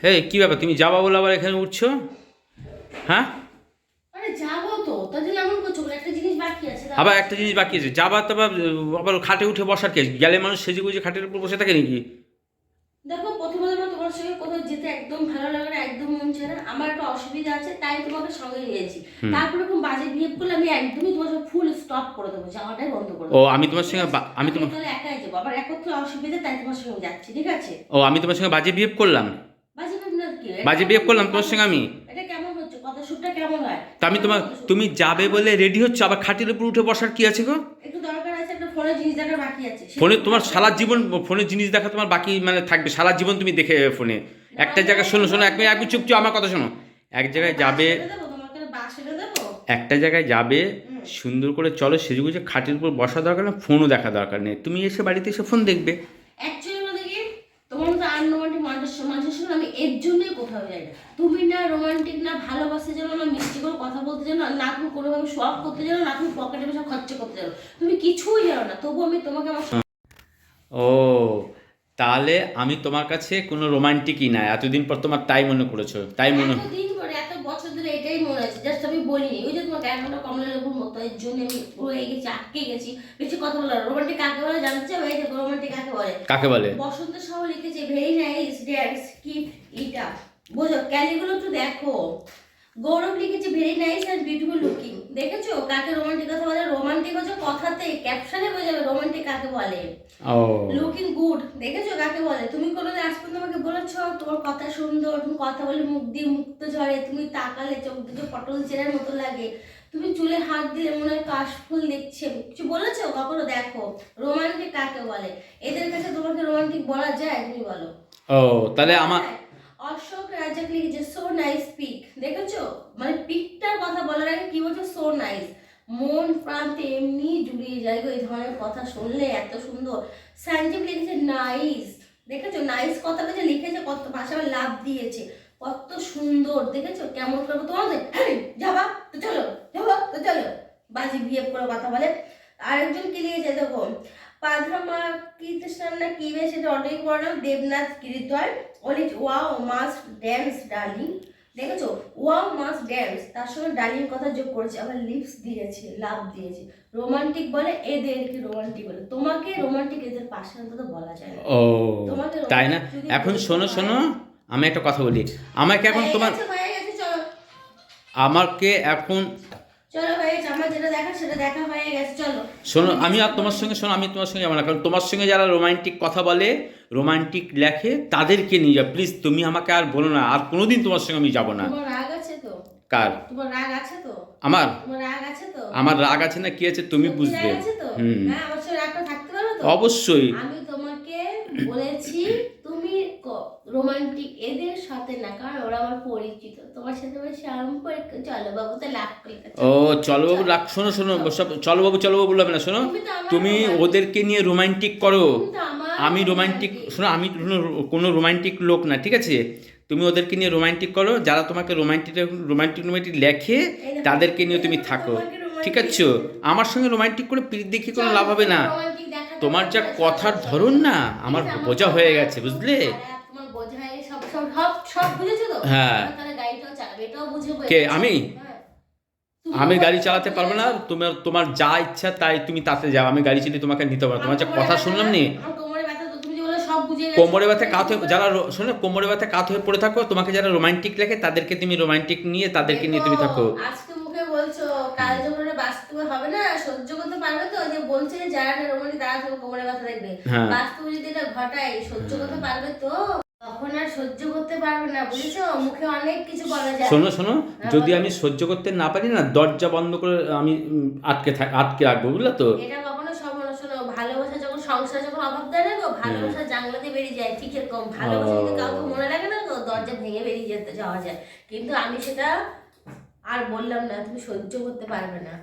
হে কি ব্যাপার, তুমি যাবা বলে আবার এখানে উঠছো? হ্যাঁ, আরে যাবো তো, তার জন্য এমন করছো কেন? একটা জিনিস বাকি আছে আবার একটা জিনিস বাকি আছে, যাবা তো আবার খাটে উঠে বসার কে? গেলে মানুষ সেজে গুজে খাটের উপর বসে থাকে নাকি? দেখো, প্রথমত আমার তোমার সঙ্গে কোথাও যেতে একদম ভালো লাগে না, একদম মন চায় না। আমার একটা অসুবিধা আছে, তাই তোমাকে সঙ্গে নিয়েছি। হুম। তারপর এরকম বাজে বিহেভ করলে আমি একদমই তোমার সঙ্গে ফুল স্টপ করে দেবো, যাওয়াটাই বন্ধ করে ও দেবো। আমি তোমার ঠিক সঙ্গে আছে? আমি আমি তোমার তাহলে একাই যাবো, আবার একত্রে অসুবিধা, তাই তোমার সঙ্গে যাচ্ছি, ঠিক আছে? ও আমি তোমার সঙ্গে বাজে বিহেভ করলাম? বাজে ভাবনা কি? এটা বাজে কেমন বিহেভ করলাম হচ্ছে তোমার কথা? সঙ্গে আমি? এটা কেমন হচ্ছে কথা? শুটটা কেমন হয়? তা আমি কেমন তোমার, কথা শুট? তুমি যাবে আমার বলে রেডি হচ্ছে, আবার খাটের উপর উঠে বসার কি আছে গো? একটু দরকার আছে, একটা ফোনে জিনিস দেখার বাকি আছে, ফোনে সেটুকু তোমার সারা ভালো জীবন, করে। ফোনের জিনিস দেখা তোমার বাকি মানে থাকবে সারা জীবন, তুমি দেখে ফোনে না একটা না, জায়গায়। শোনো শোনো, এক মিনিট, এক না, মিনিট, চুপ চুপ, আমার কথা শোনো। এক একটা জায়গায় বাঁশ যাবে, এনে দেবো তোমাকে, বাঁশ এনে দেবো। একটা জায়গায় যাবে, হুম। সুন্দর করে চলো, সেজেগুজে খাটের উপর বসা দরকার না, ফোনও দেখা দরকার নেই, তুমি এসে বাড়িতে এসে ফোন দেখবে। অ্যাকচুয়ালি বলতে কি, তোমার মতো আনরোমান্টিক মানুষের সঙ্গে আমি এর জন্যই কোথাও যাই না। তুমি না রোমান্টিক, না ভালোবাসতে জানো, না মিষ্টি করে কথা বলতে জানো, না তুমি কোনোভাবে শখ করতে জানো, না তুমি পকেটে পয়সা খরচা করতে জানো। তুমি কিছুই জানো না, তবু আমি তোমাকে আমার ও, তাহলে আমি তোমার কাছে কোনো রোমান্টিকই না, এতদিন পর তোমার তাই মনে করেছো, তাই মনে। এতদিন পরে এত বছর ধরে এটাই মনে আছে, জাস্ট আমি বলিনি। ওই যে তোমাকে এখনটা কমলা লেবুর মতো, এর জন্য আমি রয়ে গেছি, আটকে গেছি। বেশি কথা বলা। রোমান্টিক কাকে বলে জানতে চাও? এই দেখো রোমান্টিক কাকে বলে। কাকে বলে? বসন্ত সাহু লিখেছে very nice dance keep it up. বোঝো, ক্যালিগুলো একটু দেখো। গৌরব লিখেছে very nice and beautiful looking. দেখেছো কাকে রোমান্টিক কথা বলে? রোমান্টিক হচ্ছে কথাতে, ক্যাপশনে বোঝাবে রোমান্টিক কাকে বলে। ও, লুকিং গুড দেখেছো কাকে বলে? তুমি কোনোদিন আজ পর্যন্ত আমাকে বলেছো তোমার কথা সুন্দর, তুমি কথা বলে মুখ দিয়ে মুক্ত ঝরে, তুমি তাকালে চোখ দুটো পটল চেনার মতো লাগে, তুমি চুলে হাত দিলে মনে হয় কাশফুল দেখছে, কিছু বলেছো কখনো? দেখো রোমান্টিক কাকে বলে। এদের কাছে তোমাকে রোমান্টিক বলা যায়? তুমি বলো, ও, তাহলে বলা আমার, যায়? অশোক রাজাক লিখেছে সো নাইস পিক। দেখেছো মানে পিকটার কথা বলার আগে কি বলছো? So nice. মন প্রান্তে এমনি জুড়িয়ে যায় গো এই ধরনের কথা শুনলে, এত সুন্দর। সঞ্জীব লিখেছে নাইস। দেখেছো নাইস কথাটা যে লিখেছে, কত ভাষা লাভ দিয়েছে, কত সুন্দর। দেখেছো কেমন করবো তোমাদের? এই, যাবা তো চলো, যাবা তো চলো। বাজি বিহেভ করে কথা বলে। আরেকজন কি লিখেছে দেখো, পাধমা কৃষ্ণ না কি বেশ, এটা অটোই পড়ালাম। দেবনাথ গিরিধর অলি ওয়াও মাস্ট ড্যান্স ডার্লিং। দেখেছো ওয়াও মাস্ট ড্যান্স, তার সঙ্গে ডার্লিং কথা যোগ করেছে, আবার লিপস দিয়েছে, লাভ দিয়েছে। রোমান্টিক বলে এদেরকে, রোমান্টিক বলে তোমাকে। রোমান্টিক এদের পাশে অন্তত বলা যায় না। ও তোমাকে তাই না? রোমান্টিক যদি এখন বলতে শোনো হয়। শোনো, আমি একটা কথা বলি, আমাকে এখন হয়ে তোমার, গেছে, হয়ে গেছে, চলো। আমাকে এখন, চলো হয়ে গেছে, আমার যেটা দেখা সেটা দেখা হয়ে গেছে, চলো। শোনো, আমি আমি আর ডিস্টার্ব তোমার করিনি। সঙ্গে, শোনো, আমি তোমার সঙ্গে যাবো না, কারণ তোমার সঙ্গে যারা রোমান্টিক কথা বলে, রোমান্টিক লেখে, তাদেরকে নিয়ে যাও প্লিজ। তুমি আমাকে আর বলো না, আর কোনোদিন তোমার সঙ্গে আমি যাবো না। তোমার রাগ আছে তো? কার? তোমার রাগ আছে তো? আমার? তোমার রাগ আছে তো? আমার রাগ আছে না কি আছে তুমি সত্যি বুঝবে। রাগ আছে তো? হুম, হ্যাঁ, আমার সাথে রাগটা থাকতে পারো তো? অবশ্যই। আমি তোমাকে বলেছি তুমি রোমান্টিক এদের সাথে না, কারণ ওরা আমার পরিচিত। তোমার সাথে আমার সম্পর্ক। চলো বাবু, তো লাভ করি। ও, চলো বাবু, রাখ, শোনো শোনো, সব চলো বাবু, চলো বাবু বলবে না, শোনো, তুমি তো আমার তুমি রোমান্টিক, ওদেরকে নিয়ে রোমান্টিক করো। তুমি তো আমার আমি রোমান্টিক, রোমান্টিক। শোনো, আমি কোনো রোমান্টিক লোক না, ঠিক আছে? তুমি ওদেরকে নিয়ে রোমান্টিক করো, যারা তোমাকে রোমান্টিক রোমান্টিক রোমান্টিক লেখে, এই দেখো, তাদেরকে নিয়ে এই তুমি দেখো, থাকো, তোমাকে ঠিক রোমান্টিক। আছে? আমার সঙ্গে রোমান্টিক করে পিরিত দেখিয়ে কোনো চলো, লাভ হবে না। রোমান্টিক দেখাতে তোমার হবে যা না, কথার চলো, চলো, ধরন চলো। না, ঠিক আমার আছে, আমার বোঝা কথা হয়ে গেছে, খুব বুঝলে? খারাপ, তোমার বোঝা হয়ে গেছে, সব সব সব সব বুঝেছো তো? হ্যাঁ। এবার তাহলে গাড়িটাও চালাবে, এটাও বুঝে কে? পেয়েছো? আমি? হ্যাঁ। আমি তুমিও গাড়ি সব চালাতে পারবো না, বুঝেছো? তোমার তোমার যা ইচ্ছা তাই তুমি তাতে যাও, আমি গাড়ি চালিয়ে তোমাকে নিতে পারবো না। আমার তোমার যা কোমরে কথা ব্যথা শুনলাম না? নি, আমার কোমরে ব্যথা তো, তুমি যে বলে সব বুঝে গেছো। কোমরে ব্যথা কাত তাহলে কি হয়ে, করে? যারা শোনো, কোমরে ব্যথা কাত হয়ে পড়ে থাকো, তোমাকে যারা রোমান্টিক লেখে তাদেরকে তুমি রোমান্টিক নিয়ে, তাদেরকে দেখো, নিয়ে তুমি থাকো। আজকে মুখে বলছো, কাল যখন ওটা বাস্তবে হবে না, সহ্য করতে পারবে তো? যে বলছে যে যারা রোমান্টিক তারা তোমার কোমরে ব্যথা দেখবে, হ্যাঁ, বাস্তবে যদি এটা ঘটায় সহ্য করতে পারবে তো? তখন আর সহ্য করতে পারবে না, বুঝেছো? মুখে অনেক কিছু বলা যায়। শোনো শোনো, হ্যাঁ, যদি বলো। আমি সহ্য করতে না পারি না, দরজা বন্ধ করে আমি আটকে রাখবো, বুঝলে তো? এটা কখনো সম্ভব না। শোনো, ভালোবাসা যখন, সংসার যখন অভাব দেয় না গো, ভালোবাসা জানলা দিয়ে বেরিয়ে যায়, ঠিক এরকম ভালোবাসা যদি কাউকে মনে লাগে না গো, দরজা ভেঙে বেরিয়ে যেতে যাওয়া যায়। কিন্তু আমি সেটা আর বললাম না, তুমি সহ্য করতে পারবে না।